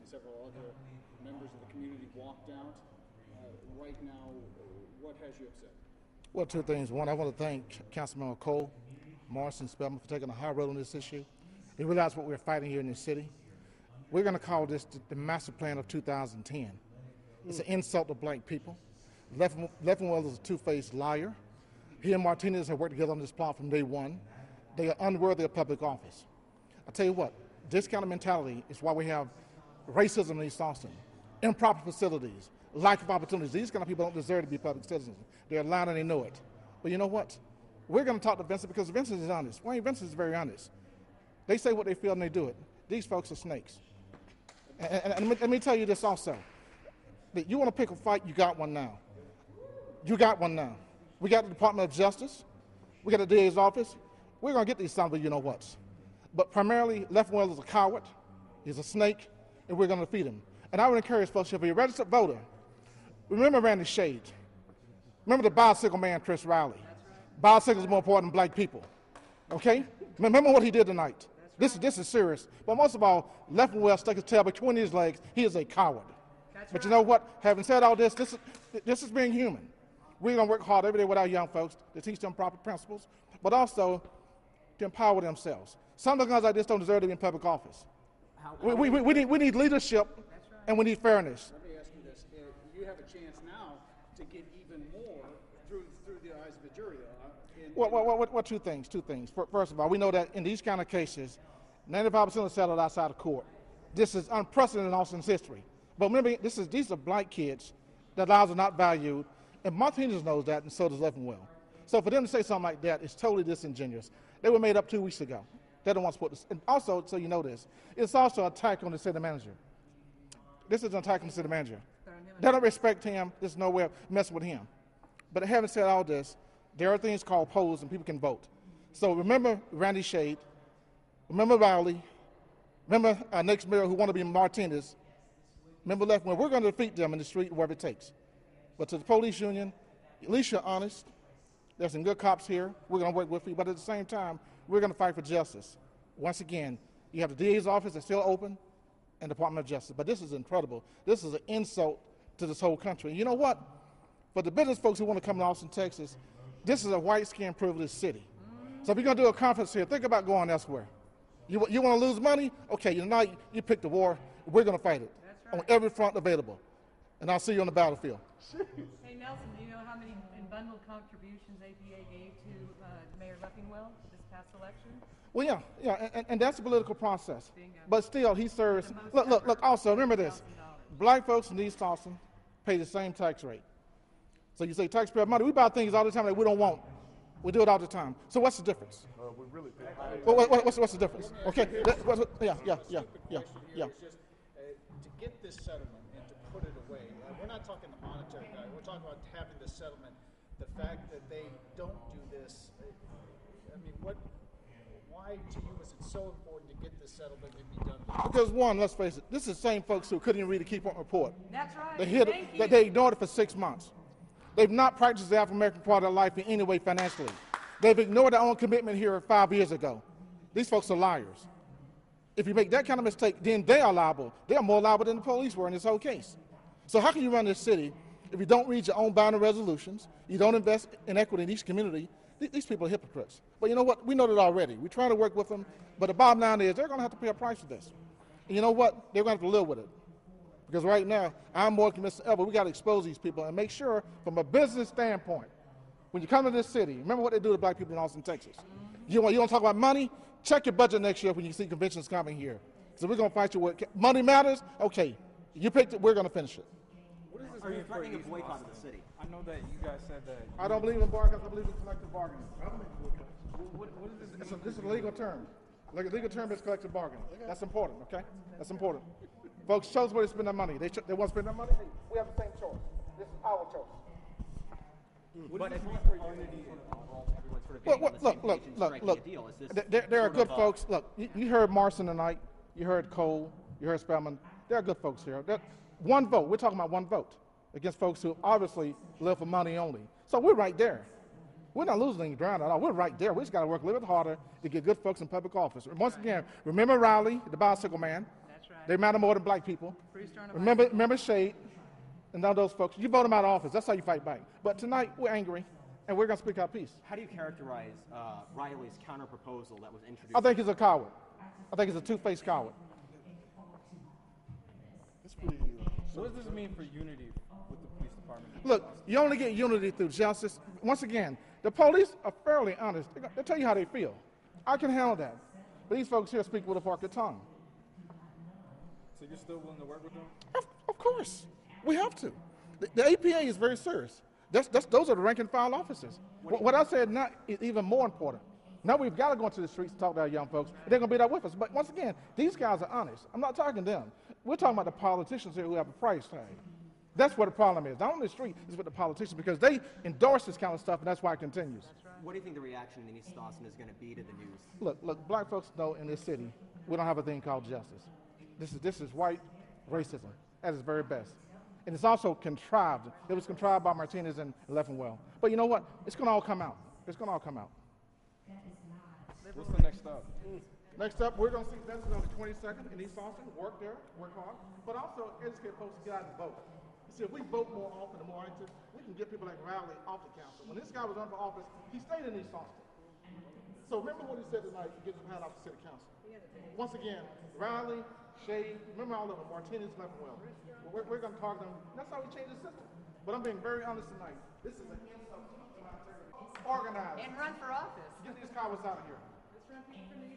several other members of the community walked out. Right now, what has you upset? Well, two things. One, I want to thank Councilman Cole, Morrison, Spellman for taking a hard road on this issue. They realize what we're fighting here in this city. We're going to call this the master plan of 2010. It's an insult to black people. Leffenwell is a two-faced liar. He and Martinez have worked together on this plot from day one. They are unworthy of public office. I tell you what, this kind of mentality is why we have racism in East Austin, improper facilities, lack of opportunities. These kind of people don't deserve to be public citizens. They're lying and they know it. But you know what? We're going to talk to Vincent because Vincent is honest. Wayne Vincent is very honest. They say what they feel and they do it. These folks are snakes. And let me tell you this also. That you want to pick a fight, you got one now. You got one now. We got the Department of Justice. We got the DA's office. We're going to get these sons of you-know-whats. But primarily, Leffenwell is a coward. He's a snake, and we're going to defeat him. And I would encourage folks, if you're a registered voter, remember Randy Shade. Remember the bicycle man, Chris Riley. Bicycles are more important than black people. Okay? Remember what he did tonight. This is serious. But most of all, Leffenwell stuck his tail between his legs. He is a coward. But you know what? Having said all this, this is being human. We're going to work hard every day with our young folks to teach them proper principles, but also to empower themselves. Some of the guys like this don't deserve to be in public office. We need leadership, and we need fairness. Let me ask you this. You have a chance now to get even more through the eyes of the jury. Well, two things. First of all, we know that in these kind of cases, 95% are settled outside of court. This is unprecedented in Austin's history. But remember, these are black kids. Their lives are not valued. And Martinez knows that, and so does Leffenwell. So for them to say something like that is totally disingenuous. They were made up 2 weeks ago. They don't want to support this. And also, so you know this, it's also an attack on the city manager. This is an attack on the city manager. They don't respect him. There's no way of messing with him. But having said all this, there are things called polls, and people can vote. So remember Randy Shade. Remember Riley. Remember our next mayor who want to be Martinez. Remember Leffenwell. We're going to defeat them in the street, wherever it takes. But to the police union, at least you're honest. There's some good cops here. We're going to work with you. But at the same time, we're going to fight for justice. Once again, you have the DA's office that's still open and Department of Justice. But this is incredible. This is an insult to this whole country. And you know what? For the business folks who want to come to Austin, Texas, this is a white skin privileged city. So if you're going to do a conference here, think about going elsewhere. You want to lose money? Okay, you pick the war. We're going to fight it on every front available. And I'll see you on the battlefield. Hey, Nelson, do you know how many in bundled contributions APA gave to Mayor Leffenwell this past election? Well, yeah, and that's a political process. But still, he serves. Look. Also, remember this: black folks in East Austin pay the same tax rate. So you say taxpayer money. We buy things all the time that we don't want. We do it all the time. So what's the difference? We really pay. What's the difference? Okay. Yeah. To get this settlement and to put it away, we're not talking the monetary value. We're talking about having this settlement. The fact that they don't do this. I mean, why to you is it so important to get this settlement and be done with? Because one, let's face it, this is the same folks who couldn't even read the Key Point report. That's right. They ignored it for 6 months. They've not practiced the African-American part of their life in any way financially. They've ignored their own commitment here 5 years ago. These folks are liars. If you make that kind of mistake, then they are liable. They are more liable than the police were in this whole case. So how can you run this city if you don't read your own binding resolutions, you don't invest in equity in each community? These people are hypocrites. But you know what? We know that already. We're trying to work with them. But the bottom line is they're going to have to pay a price for this. And you know what? They're going to have to live with it. Because right now, I'm more convinced than ever, we got to expose these people and make sure from a business standpoint, when you come to this city, remember what they do to black people in Austin, Texas. You want to talk about money? Check your budget next year when you see conventions coming here. So we're going to fight you with money matters. Okay, you picked it. We're going to finish it. What does this mean for East Austin? The city? I know that you guys said that. I don't believe in bargains. I believe in collective bargaining. What is this? This is a legal term. Like a legal term is collective bargaining. That's important. Okay, that's important. Folks chose where to spend their money. They want to spend their money. We have the same choice. This is our choice. But if we for unity everyone's sort of look. There are good folks. Look, you heard Morrison tonight. You heard Cole. You heard Spellman. There are good folks here. One vote. We're talking about one vote against folks who obviously live for money only. So we're right there. We're not losing any ground at all. We're right there. We just got to work a little bit harder to get good folks in public office. And once again, remember Riley, the bicycle man. That's right. They matter more than black people. Brewster on a Remember Shade and all those folks. You vote them out of office. That's how you fight back. But tonight, we're angry, and we're going to speak our piece. How do you characterize Riley's counter proposal that was introduced? I think he's a coward. I think he's a two-faced coward. So what does this mean for unity with the police department? Look, you only get unity through justice. Once again, the police are fairly honest. They'll tell you how they feel. I can handle that. But these folks here speak with a forked tongue. So you're still willing to work with them? Of course. We have to. The APA is very serious. Those are the rank and file officers. What I said now is even more important. Now we've got to go into the streets and talk to our young folks. They're going to be there with us. But once again, these guys are honest. I'm not talking to them. We're talking about the politicians here who have a price tag. That's what the problem is. Not on the street, it's with the politicians because they endorse this kind of stuff, and that's why it continues. What do you think the reaction in East Austin is going to be to the news? Look, black folks know in this city, we don't have a thing called justice. This is white racism at its very best. And it's also contrived. It was contrived by Martinez and Leffenwell. But you know what? It's going to all come out. It's going to all come out. What's the next step? Next up, we're going to see Benson on the 22nd in East Austin. Work there, work hard. But also educate folks to get out and vote. You see, if we vote more often and more active, we can get people like Riley off the council. When this guy was running for office, he stayed in East Austin. So remember what he said tonight to get his hand off the city council. Once again, Riley, Shade, remember all of them, Martinez, Leffenwell. We're going to target them. That's how we change the system. But I'm being very honest tonight. This is an insult to my territory. Organized. And run for office. Get these cowards out of here. Let's run people from the